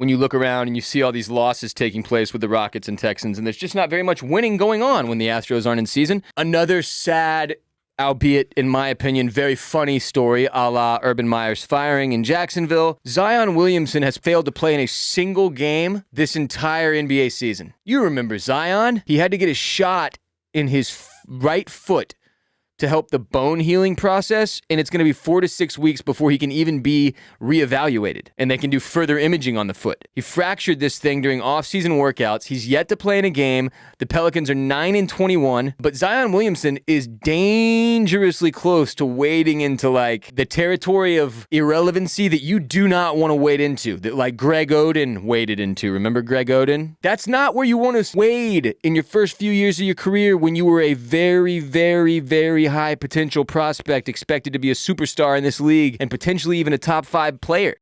when you look around and you see all these losses taking place with the Rockets and Texans, and there's just not very much winning going on when the Astros aren't in season. Another sad, albeit, in my opinion, very funny story a la Urban Meyer's firing in Jacksonville. Zion Williamson has failed to play in a single game this entire NBA season. You remember Zion? He had to get a shot in his right foot to help the bone healing process, and it's going to be 4 to 6 weeks before he can even be reevaluated, and they can do further imaging on the foot. He fractured this thing during off-season workouts. He's yet to play in a game. The Pelicans are 9-21, but Zion Williamson is dangerously close to wading into like the territory of irrelevancy that you do not want to wade into, that like Greg Oden waded into. Remember Greg Oden? That's not where you want to wade in your first few years of your career when you were a very, very, very high potential prospect expected to be a superstar in this league and potentially even a top 5 player.